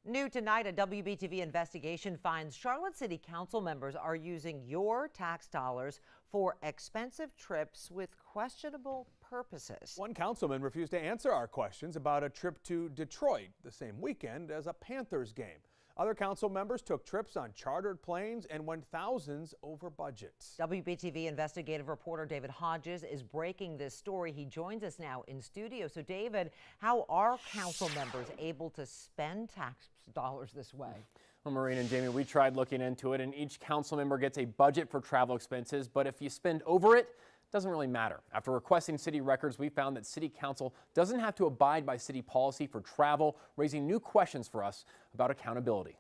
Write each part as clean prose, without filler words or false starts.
New tonight, a WBTV investigation finds Charlotte City Council members are using your tax dollars for expensive trips with questionable purposes. One councilman refused to answer our questions about a trip to Detroit the same weekend as a Panthers game. Other council members took trips on chartered planes and went thousands over budget. WBTV investigative reporter David Hodges is breaking this story. He joins us now in studio. So, David, how are council members able to spend tax dollars this way? Well, Maureen and Jamie, we tried looking into it, and each council member gets a budget for travel expenses, but if you spend over it, doesn't really matter. After requesting city records, we found that city council doesn't have to abide by city policy for travel, raising new questions for us about accountability.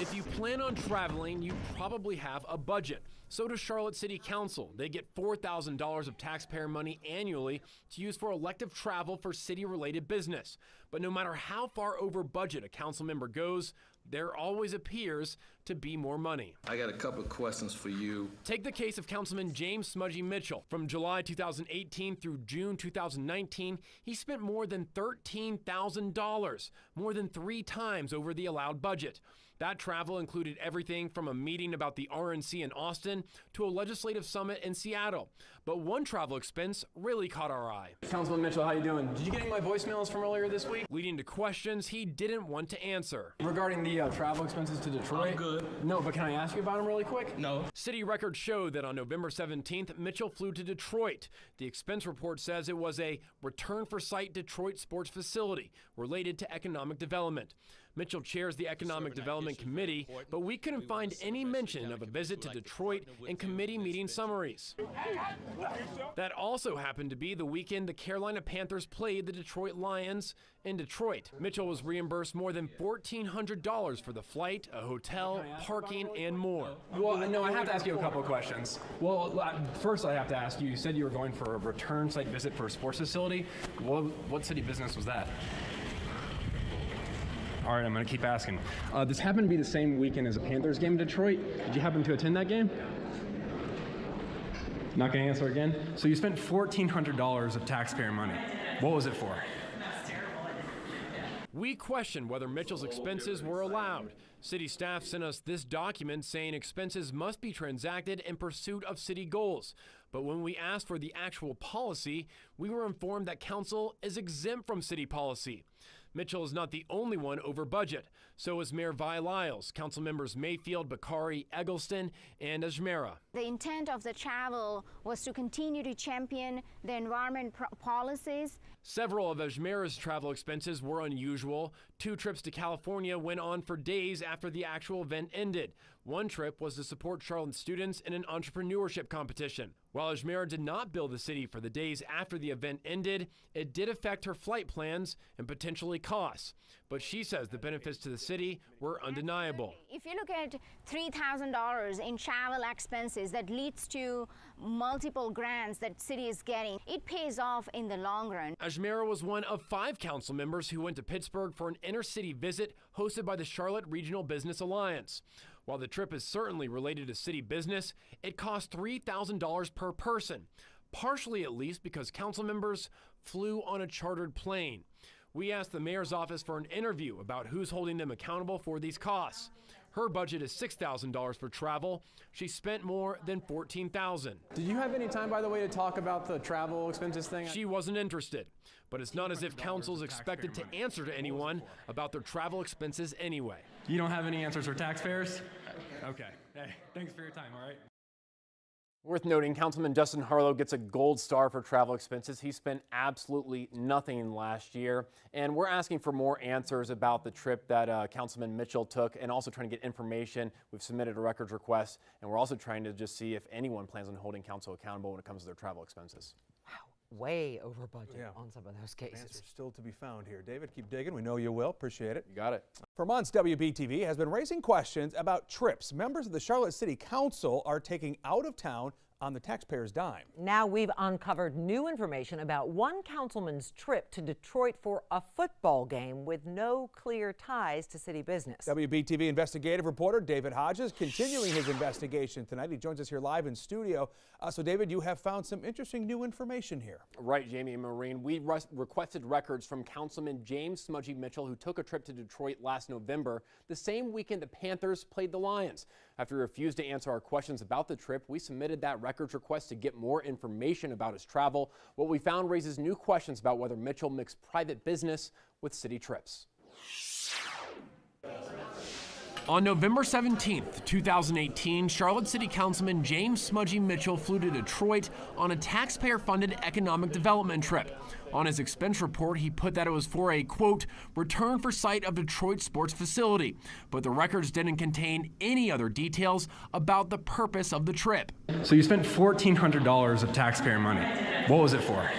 If you plan on traveling, you probably have a budget. So does Charlotte City Council. They get $4,000 of taxpayer money annually to use for elective travel for city-related business. But no matter how far over budget a council member goes, there always appears to be more money. I got a couple of questions for you. Take the case of Councilman James Smudgy Mitchell. From July 2018 through June 2019, he spent more than $13,000, more than 3 times over the allowed budget. That travel included everything from a meeting about the RNC in Austin to a legislative summit in Seattle. But one travel expense really caught our eye. Councilman Mitchell, how you doing? Did you get any of my voicemails from earlier this week? Leading to questions he didn't want to answer. Regarding the travel expenses to Detroit? I'm good. No, but can I ask you about them really quick? No. City records show that on November 17th, Mitchell flew to Detroit. The expense report says it was a return for site Detroit sports facility related to economic development. Mitchell chairs the Economic Development Committee, but we couldn't find any mention of a visit to Detroit in committee meeting summaries. That also happened to be the weekend the Carolina Panthers played the Detroit Lions in Detroit. Mitchell was reimbursed more than $1,400 for the flight, a hotel, parking, and more. Well, no, I have to ask you a couple of questions. Well, first I have to ask you, you said you were going for a return site visit for a sports facility. What city business was that? All right, I'm going to keep asking. This happened to be the same weekend as a Panthers game in Detroit. Did you happen to attend that game? Not going to answer again? So you spent $1,400 of taxpayer money. What was it for? We questioned whether Mitchell's expenses were allowed. City staff sent us this document saying expenses must be transacted in pursuit of city goals. But when we asked for the actual policy, we were informed that council is exempt from city policy. Mitchell is not the only one over budget. So is Mayor Vi Lyles, council members Mayfield, Bakari, Eggleston, and Ajmera. The intent of the travel was to continue to champion the environment policies. Several of Ajmera's travel expenses were unusual. 2 trips to California went on for days after the actual event ended. One trip was to support Charlotte students in an entrepreneurship competition. While Ajmera did not bill the city for the days after the event ended, it did affect her flight plans and potentially costs. But she says the benefits to the city were undeniable. If you look at $3,000 in travel expenses that leads to multiple grants that city is getting, it pays off in the long run. Ajmera was one of 5 council members who went to Pittsburgh for an inner-city visit hosted by the Charlotte Regional Business Alliance. While the trip is certainly related to city business, it cost $3,000 per person, partially at least because council members flew on a chartered plane. We asked the mayor's office for an interview about who's holding them accountable for these costs. Her budget is $6,000 for travel. She spent more than $14,000. Did you have any time, by the way, to talk about the travel expenses thing? She wasn't interested, but it's not as if council's expected to answer to anyone about their travel expenses anyway. You don't have any answers for taxpayers? Okay. Hey, thanks for your time, all right? Worth noting, Councilman Justin Harlow gets a gold star for travel expenses. He spent absolutely nothing last year. And we're asking for more answers about the trip that Councilman Mitchell took and also trying to get information. We've submitted a records request, and we're also trying to just see if anyone plans on holding council accountable when it comes to their travel expenses. Wow, way over budget on some of those cases. Answers still to be found here. David, keep digging. We know you will. Appreciate it. You got it. For months, WBTV has been raising questions about trips members of the Charlotte City Council are taking out of town on the taxpayer's dime. Now we've uncovered new information about one councilman's trip to Detroit for a football game with no clear ties to city business. WBTV investigative reporter David Hodges continuing his investigation tonight. He joins us here live in studio. So David, you have found some interesting new information here. Right, Jamie and Maureen. We requested records from Councilman James Smudgy Mitchell, who took a trip to Detroit last November, the same weekend the Panthers played the Lions. After he refused to answer our questions about the trip, we submitted that records request to get more information about his travel. What we found raises new questions about whether Mitchell mixed private business with city trips. On November 17th, 2018, Charlotte City Councilman James Smudgy Mitchell flew to Detroit on a taxpayer-funded economic development trip. On his expense report, he put that it was for a, quote, return for site of Detroit sports facility, but the records didn't contain any other details about the purpose of the trip. So you spent $1,400 of taxpayer money. What was it for?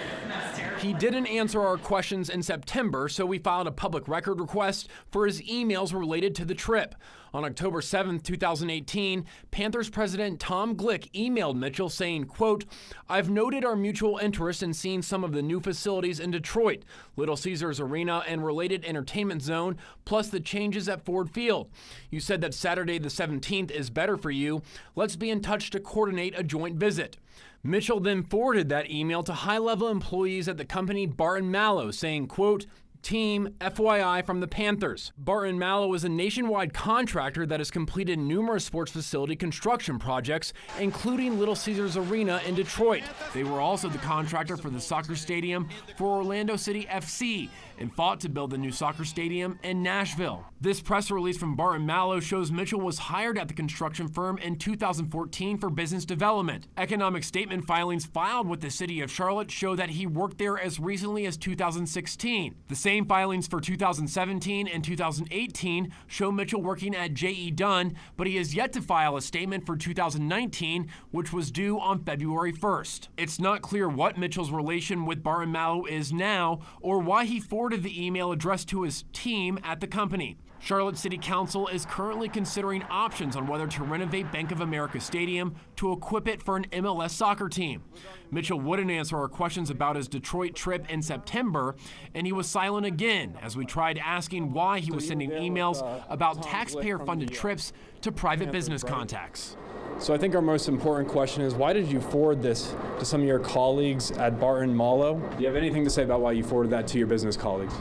He didn't answer our questions in September, so we filed a public record request for his emails related to the trip. On October 7, 2018, Panthers president Tom Glick emailed Mitchell saying, quote, I've noted our mutual interest in seeing some of the new facilities in Detroit, Little Caesars Arena and related entertainment zone, plus the changes at Ford Field. You said that Saturday the 17th is better for you. Let's be in touch to coordinate a joint visit. Mitchell then forwarded that email to high-level employees at the company Barton Mallow saying, quote, Team, FYI from the Panthers. Barton Mallow is a nationwide contractor that has completed numerous sports facility construction projects, including Little Caesars Arena in Detroit. They were also the contractor for the soccer stadium for Orlando City FC and fought to build the new soccer stadium in Nashville. This press release from Barton Mallow shows Mitchell was hired at the construction firm in 2014 for business development. Economic statement filings filed with the city of Charlotte show that he worked there as recently as 2016. The same filings for 2017 and 2018 show Mitchell working at J.E. Dunn, but he has yet to file a statement for 2019, which was due on February 1st. It's not clear what Mitchell's relation with Barton Mallow is now or why he forwarded the email addressed to his team at the company. Charlotte City Council is currently considering options on whether to renovate Bank of America Stadium to equip it for an MLS soccer team. Mitchell wouldn't answer our questions about his Detroit trip in September, and he was silent again as we tried asking why he was sending emails about taxpayer-funded trips to private business contacts. So I think our most important question is, why did you forward this to some of your colleagues at Barton Mallow? Do you have anything to say about why you forwarded that to your business colleagues?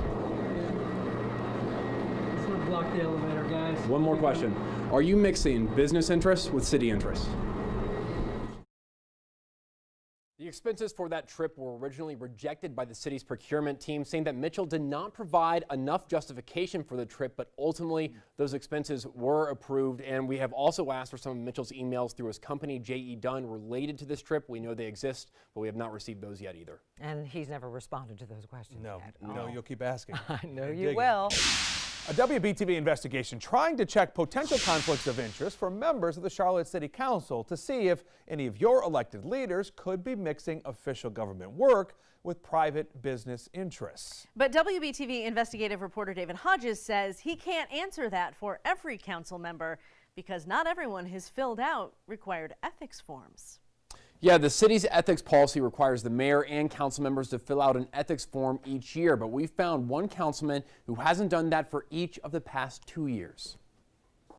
Block the elevator, guys. One more question. Are you mixing business interests with city interests? The expenses for that trip were originally rejected by the city's procurement team, saying that Mitchell did not provide enough justification for the trip, but ultimately those expenses were approved. And we have also asked for some of Mitchell's emails through his company, J.E. Dunn, related to this trip. We know they exist, but we have not received those yet either. And he's never responded to those questions No, yet. no, you'll keep asking. I know Keep you digging. will. A WBTV investigation trying to check potential conflicts of interest for members of the Charlotte City Council to see if any of your elected leaders could be mixing official government work with private business interests. But WBTV investigative reporter David Hodges says he can't answer that for every council member because not everyone has filled out required ethics forms. Yeah, the city's ethics policy requires the mayor and council members to fill out an ethics form each year, but we found one councilman who hasn't done that for each of the past 2 years.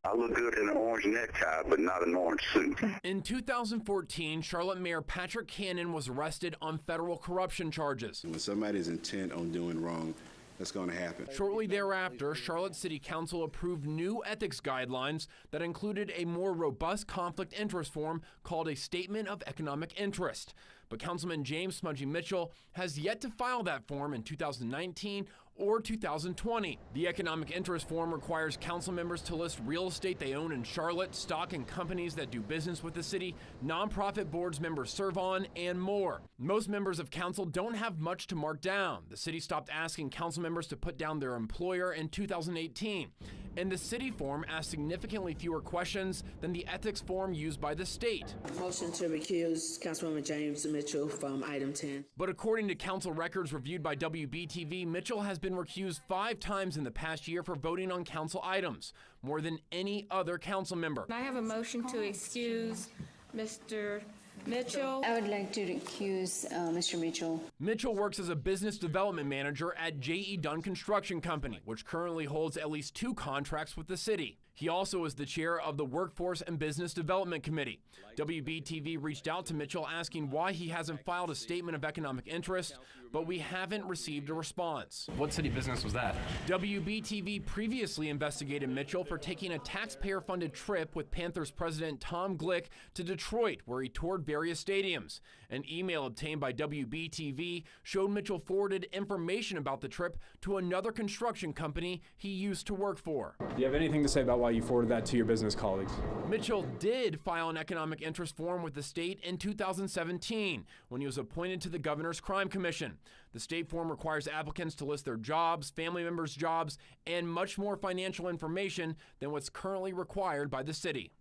I look good in an orange necktie, but not an orange suit. In 2014, Charlotte Mayor Patrick Cannon was arrested on federal corruption charges. When somebody's intent on doing wrong, that's going to happen. Shortly thereafter, Charlotte City Council approved new ethics guidelines that included a more robust conflict interest form called a Statement of Economic Interest. But Councilman James Smudgy Mitchell has yet to file that form in 2019 or 2020. The economic interest form requires council members to list real estate they own in Charlotte, stock in companies that do business with the city, nonprofit boards members serve on, and more. Most members of council don't have much to mark down. The city stopped asking council members to put down their employer in 2018. And the city form asked significantly fewer questions than the ethics form used by the state. Motion to recuse Councilwoman James Mitchell from item 10. But according to council records reviewed by WBTV, Mitchell has been recused 5 times in the past year for voting on council items, more than any other council member. I have a motion to excuse Mr. Mitchell. I would like to recuse Mr. Mitchell. Mitchell works as a business development manager at J.E. Dunn Construction Company, which currently holds at least 2 contracts with the city. He also is the chair of the Workforce and Business Development Committee. WBTV reached out to Mitchell asking why he hasn't filed a statement of economic interest, but we haven't received a response. What city business was that? WBTV previously investigated Mitchell for taking a taxpayer-funded trip with Panthers president Tom Glick to Detroit, where he toured various stadiums. An email obtained by WBTV showed Mitchell forwarded information about the trip to another construction company he used to work for. Do you have anything to say about why you forwarded that to your business colleagues? Mitchell did file an economic interest form with the state in 2017 when he was appointed to the Governor's Crime Commission. The state form requires applicants to list their jobs, family members' jobs, and much more financial information than what's currently required by the city.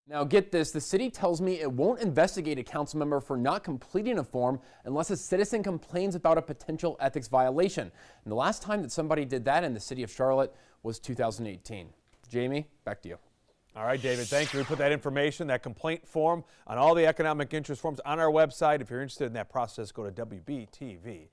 Now get this, the city tells me it won't investigate a council member for not completing a form unless a citizen complains about a potential ethics violation. And the last time that somebody did that in the city of Charlotte was 2018. Jamie, back to you. All right, David, thank you. We put that information, that complaint form, on all the economic interest forms on our website. If you're interested in that process, go to WBTV.